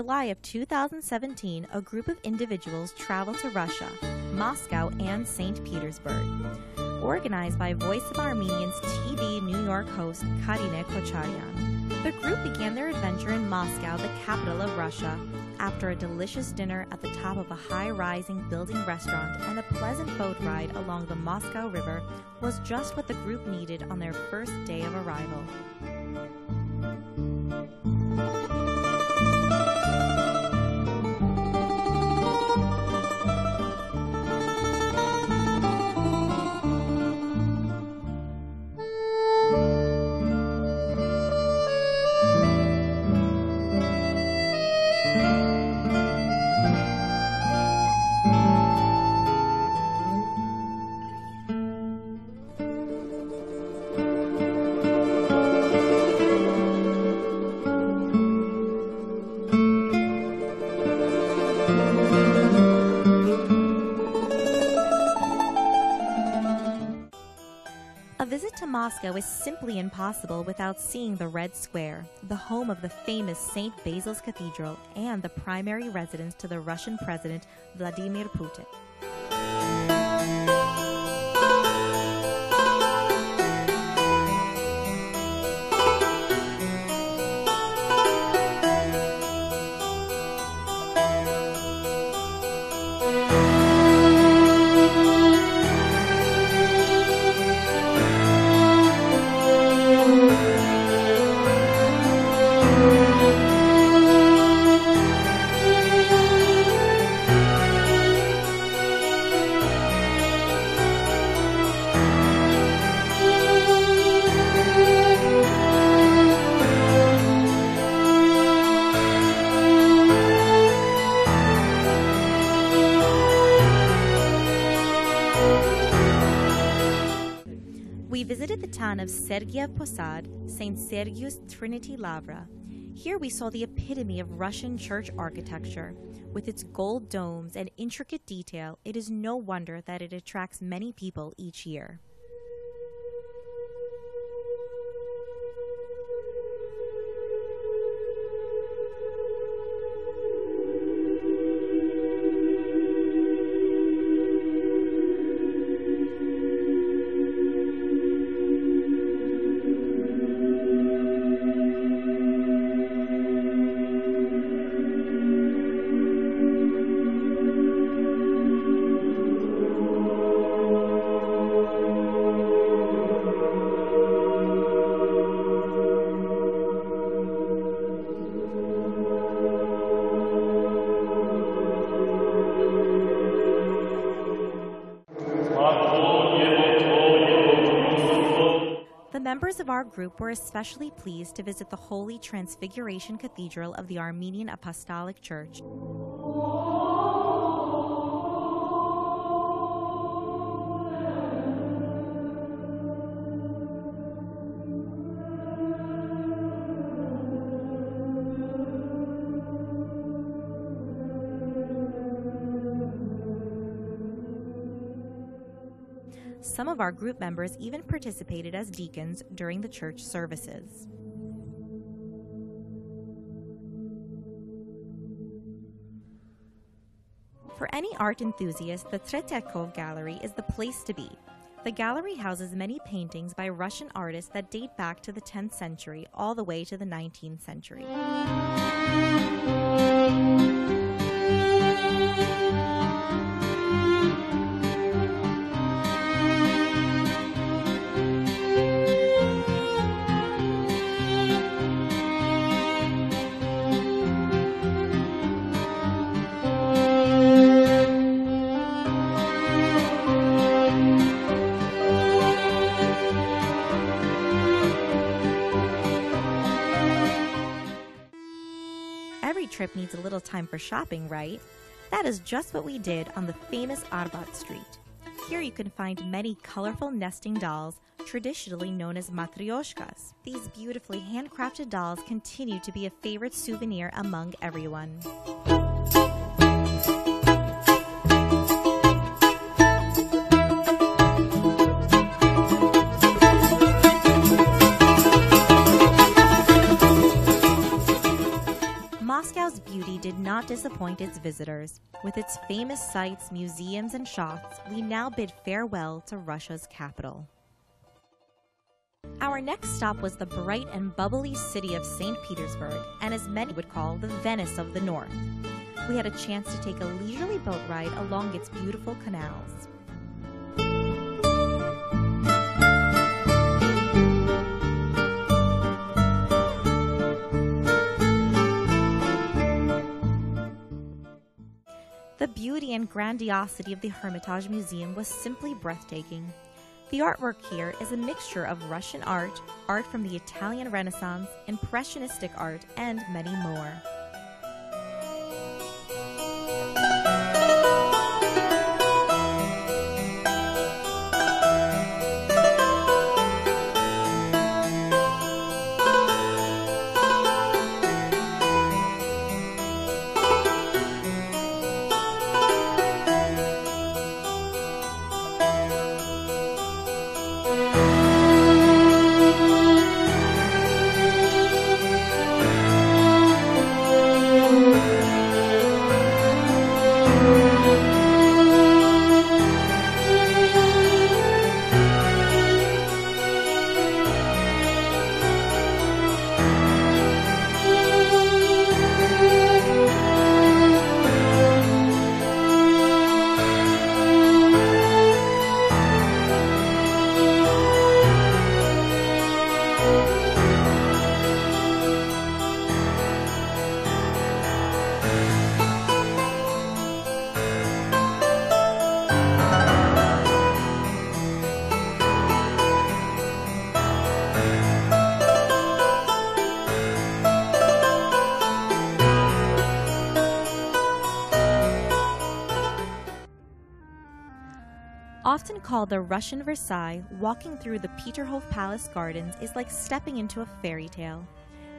July of 2017, a group of individuals traveled to Russia, Moscow, and St. Petersburg. Organized by Voice of Armenians TV New York host Karine Kocharyan. The group began their adventure in Moscow, the capital of Russia, after a delicious dinner at the top of a high-rising building restaurant and a pleasant boat ride along the Moscow River was just what the group needed on their first day of arrival. A visit to Moscow is simply impossible without seeing the Red Square, the home of the famous St. Basil's Cathedral and the primary residence to the Russian President Vladimir Putin. We visited the town of Sergiev Posad, St. Sergius Trinity Lavra. Here we saw the epitome of Russian church architecture. With its gold domes and intricate detail, it is no wonder that it attracts many people each year. The members of our group were especially pleased to visit the Holy Transfiguration Cathedral of the Armenian Apostolic Church. Some of our group members even participated as deacons during the church services. For any art enthusiast, the Tretyakov Gallery is the place to be. The gallery houses many paintings by Russian artists that date back to the 10th century all the way to the 19th century. Every trip needs a little time for shopping, right? That is just what we did on the famous Arbat Street. Here you can find many colorful nesting dolls, traditionally known as matryoshkas. These beautifully handcrafted dolls continue to be a favorite souvenir among everyone. Moscow's beauty did not disappoint its visitors. With its famous sights, museums, and shops, we now bid farewell to Russia's capital. Our next stop was the bright and bubbly city of St. Petersburg, and as many would call the Venice of the North. We had a chance to take a leisurely boat ride along its beautiful canals. The beauty and grandiosity of the Hermitage Museum was simply breathtaking. The artwork here is a mixture of Russian art, art from the Italian Renaissance, impressionistic art, and many more. Often called the Russian Versailles, walking through the Peterhof Palace gardens is like stepping into a fairy tale.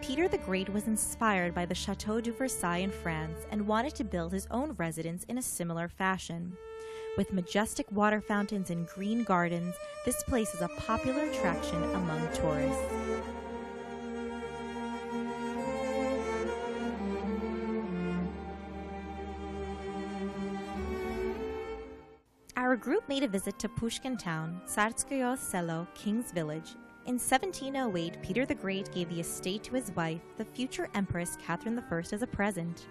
Peter the Great was inspired by the Chateau de Versailles in France and wanted to build his own residence in a similar fashion. With majestic water fountains and green gardens, this place is a popular attraction among tourists. Our group made a visit to Pushkin Town, Tsarskoye Selo, King's Village. In 1708, Peter the Great gave the estate to his wife, the future Empress Catherine I, as a present.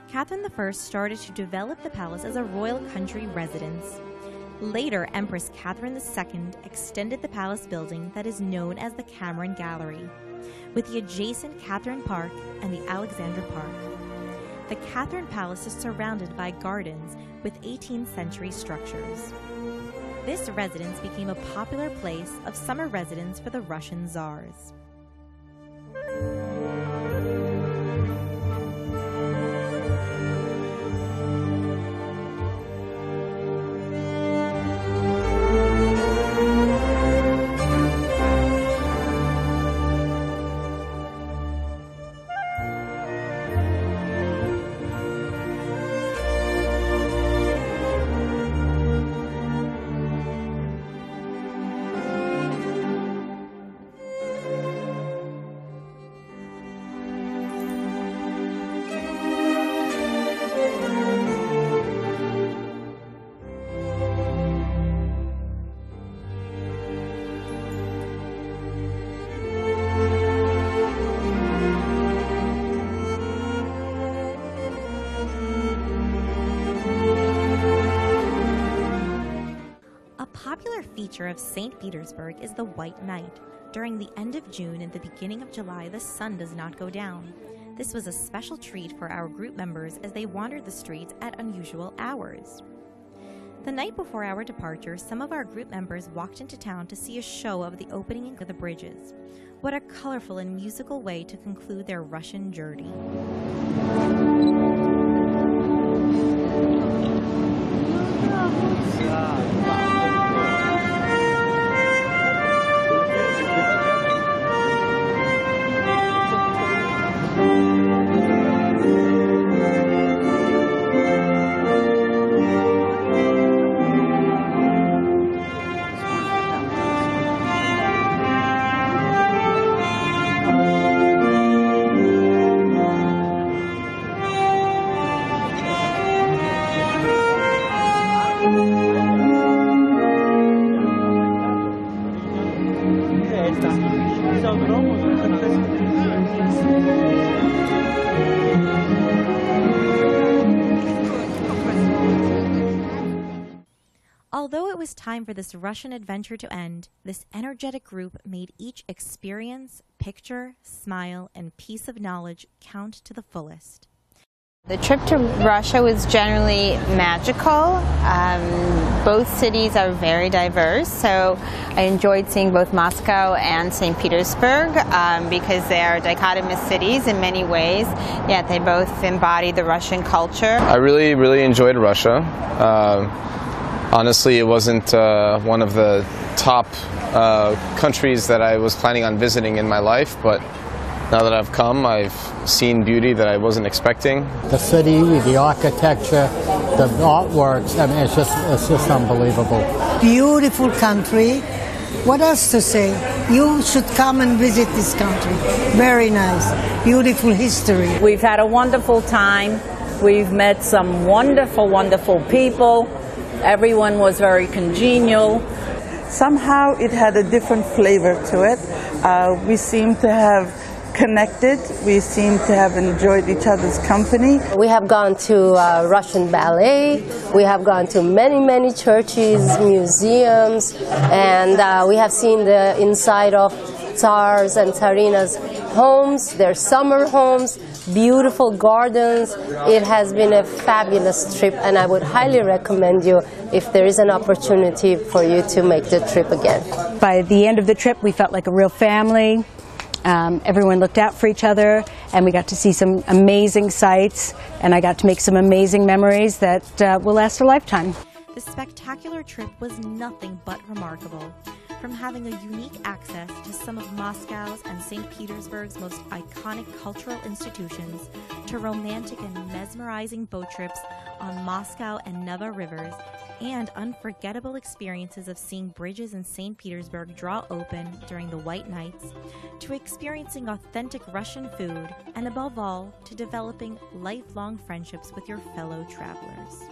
Catherine I started to develop the palace as a royal country residence. Later, Empress Catherine II extended the palace building that is known as the Cameron Gallery, with the adjacent Catherine Park and the Alexandra Park. The Catherine Palace is surrounded by gardens with 18th century structures. This residence became a popular place of summer residence for the Russian czars. A feature of St. Petersburg is the White Night. During the end of June and the beginning of July, the sun does not go down. This was a special treat for our group members as they wandered the streets at unusual hours. The night before our departure, some of our group members walked into town to see a show of the opening of the bridges. What a colorful and musical way to conclude their Russian journey. it was time for this Russian adventure to end, this energetic group made each experience, picture, smile, and piece of knowledge count to the fullest. The trip to Russia was generally magical. Both cities are very diverse, so I enjoyed seeing both Moscow and St. Petersburg because they are dichotomous cities in many ways, yet they both embody the Russian culture. I really enjoyed Russia. Honestly, it wasn't one of the top countries that I was planning on visiting in my life, but now that I've come, I've seen beauty that I wasn't expecting. The city, the architecture, the artworks, I mean, it's just unbelievable. Beautiful country. What else to say? You should come and visit this country. Very nice. Beautiful history. We've had a wonderful time. We've met some wonderful people. Everyone was very congenial. Somehow it had a different flavor to it. We seem to have connected. We seem to have enjoyed each other's company. We have gone to Russian ballet. We have gone to many churches, museums, and we have seen the inside of Tsars and Tsarina's homes, their summer homes, beautiful gardens. It has been a fabulous trip, and I would highly recommend you if there is an opportunity for you to make the trip again. By the end of the trip, we felt like a real family. Everyone looked out for each other, and we got to see some amazing sights, and I got to make some amazing memories that will last a lifetime. This spectacular trip was nothing but remarkable. From having a unique access to some of Moscow's and St. Petersburg's most iconic cultural institutions, to romantic and mesmerizing boat trips on Moscow and Neva rivers, and unforgettable experiences of seeing bridges in St. Petersburg draw open during the White Nights, to experiencing authentic Russian food, and above all, to developing lifelong friendships with your fellow travelers.